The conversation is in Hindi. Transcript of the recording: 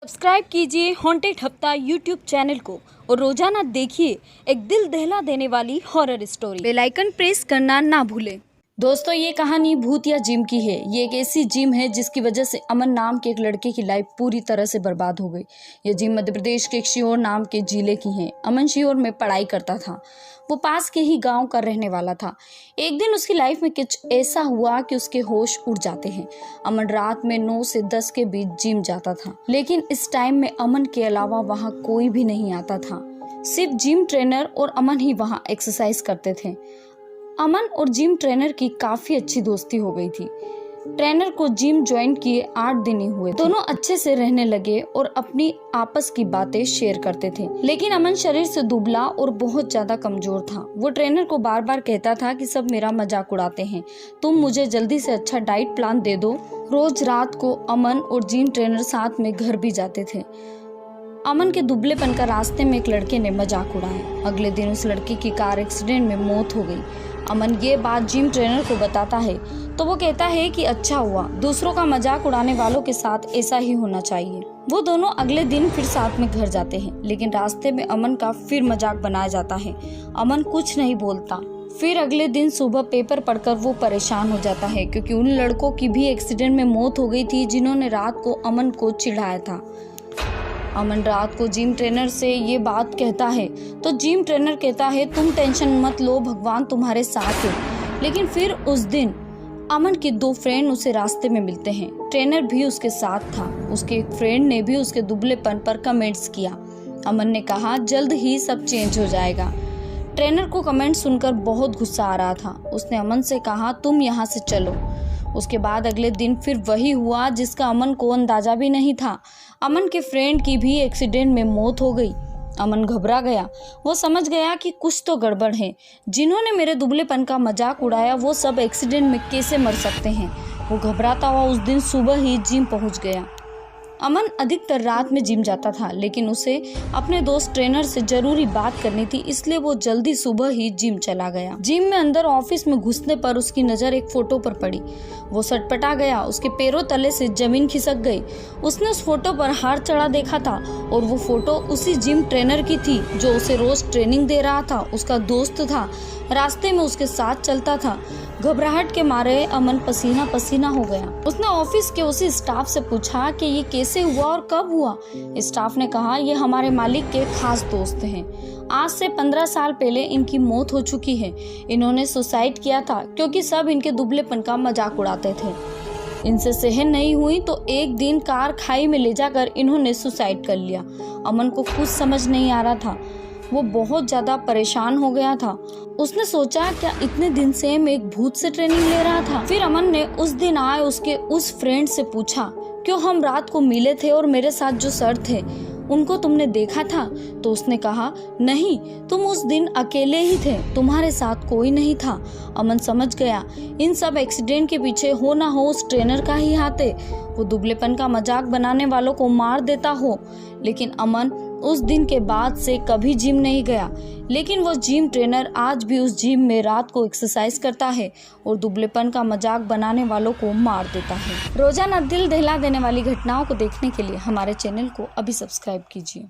सब्सक्राइब कीजिए हॉन्टेड हफ्ता यूट्यूब चैनल को और रोजाना देखिए एक दिल दहला देने वाली horror story. Bell icon press करना ना भूलें। दोस्तों, ये कहानी भूत या जिम की है। ये एक ऐसी जिम है जिसकी वजह से अमन नाम के एक लड़के की लाइफ पूरी तरह से बर्बाद हो गई। ये जिम मध्य प्रदेश के एक शियोर नाम के जिले की है। अमन शियोर में पढ़ाई करता था। वो पास के ही गांव का रहने वाला था। एक दिन उसकी लाइफ में कुछ ऐसा हुआ कि उसके होश उड़ जाते हैं। अमन रात में 9 से 10 के बीच जिम जाता था, लेकिन इस टाइम में अमन के अलावा वहाँ कोई भी नहीं आता था। सिर्फ जिम ट्रेनर और अमन ही वहाँ एक्सरसाइज करते थे। अमन और जिम ट्रेनर की काफी अच्छी दोस्ती हो गई थी। ट्रेनर को जिम ज्वाइन किए 8 दिन ही हुए। दोनों अच्छे से रहने लगे और अपनी आपस की बातें शेयर करते थे। लेकिन अमन शरीर से दुबला और बहुत ज्यादा कमजोर था। वो ट्रेनर को बार बार कहता था कि सब मेरा मजाक उड़ाते हैं, तुम मुझे जल्दी से अच्छा डाइट प्लान दे दो। रोज रात को अमन और जिम ट्रेनर साथ में घर भी जाते थे। अमन के दुबलेपन का रास्ते में एक लड़के ने मजाक उड़ाया। अगले दिन उस लड़के की कार एक्सीडेंट में मौत हो गई। अमन ये बात जिम ट्रेनर को बताता है तो वो कहता है कि अच्छा हुआ, दूसरों का मजाक उड़ाने वालों के साथ ऐसा ही होना चाहिए। वो दोनों अगले दिन फिर साथ में घर जाते हैं, लेकिन रास्ते में अमन का फिर मजाक बनाया जाता है। अमन कुछ नहीं बोलता। फिर अगले दिन सुबह पेपर पढ़कर वो परेशान हो जाता है, क्योंकि उन लड़कों की भी एक्सीडेंट में मौत हो गई थी जिन्होंने रात को अमन को चिढ़ाया था। अमन रात को जिम ट्रेनर से ये बात कहता है तो जिम ट्रेनर कहता है तुम टेंशन मत लो, भगवान तुम्हारे साथ है। लेकिन फिर उस दिन अमन के 2 फ्रेंड उसे रास्ते में मिलते हैं। ट्रेनर भी उसके साथ था। उसके एक फ्रेंड ने भी उसके दुबलेपन पर कमेंट्स किया। अमन ने कहा जल्द ही सब चेंज हो जाएगा। ट्रेनर को कमेंट सुनकर बहुत गुस्सा आ रहा था। उसने अमन से कहा तुम यहाँ से चलो। उसके बाद अगले दिन फिर वही हुआ जिसका अमन को अंदाजा भी नहीं था। अमन के फ्रेंड की भी एक्सीडेंट में मौत हो गई। अमन घबरा गया। वो समझ गया कि कुछ तो गड़बड़ है। जिन्होंने मेरे दुबलेपन का मजाक उड़ाया वो सब एक्सीडेंट में कैसे मर सकते हैं। वो घबराता हुआ उस दिन सुबह ही जिम पहुंच गया। अमन अधिकतर रात में जिम जाता था, लेकिन उसे अपने दोस्त ट्रेनर से जरूरी बात करनी थी, इसलिए वो जल्दी सुबह ही जिम चला गया। जिम में अंदर ऑफिस में घुसने पर उसकी नजर एक फोटो पर पड़ी। वो सटपटा गया। उसके पैरों तले से जमीन खिसक गई। उसने उस फोटो पर हार चढ़ा देखा था और वो फोटो उसी जिम ट्रेनर की थी जो उसे रोज ट्रेनिंग दे रहा था। उसका दोस्त था, रास्ते में उसके साथ चलता था। घबराहट के मारे अमन पसीना पसीना हो गया। उसने ऑफिस के उसी स्टाफ से पूछा कि ये कैसे हुआ और कब हुआ। स्टाफ ने कहा ये हमारे मालिक के खास दोस्त हैं। आज से 15 साल पहले इनकी मौत हो चुकी है। इन्होंने सुसाइड किया था क्योंकि सब इनके दुबलेपन का मजाक उड़ाते थे। इनसे सहन नहीं हुई तो एक दिन कार खाई में ले जाकर इन्होंने सुसाइड कर लिया। अमन को कुछ समझ नहीं आ रहा था। वो बहुत ज्यादा परेशान हो गया था। उसने सोचा क्या इतने दिन से मैं एक भूत से ट्रेनिंग ले रहा था। फिर अमन ने उस दिन आए उसके उस फ्रेंड से पूछा क्यों हम रात को मिले थे और मेरे साथ जो सर थे उनको तुमने देखा था। तो उसने कहा नहीं, तुम उस दिन अकेले ही थे, तुम्हारे साथ कोई नहीं था। अमन समझ गया इन सब एक्सीडेंट के पीछे हो ना हो उस ट्रेनर का ही हाथ है। वो दुबलेपन का मजाक बनाने वालों को मार देता हो। लेकिन अमन उस दिन के बाद से कभी जिम नहीं गया। लेकिन वो जिम ट्रेनर आज भी उस जिम में रात को एक्सरसाइज करता है और दुबलेपन का मजाक बनाने वालों को मार देता है। रोजाना दिल दहला देने वाली घटनाओं को देखने के लिए हमारे चैनल को अभी सब्सक्राइब कीजिए।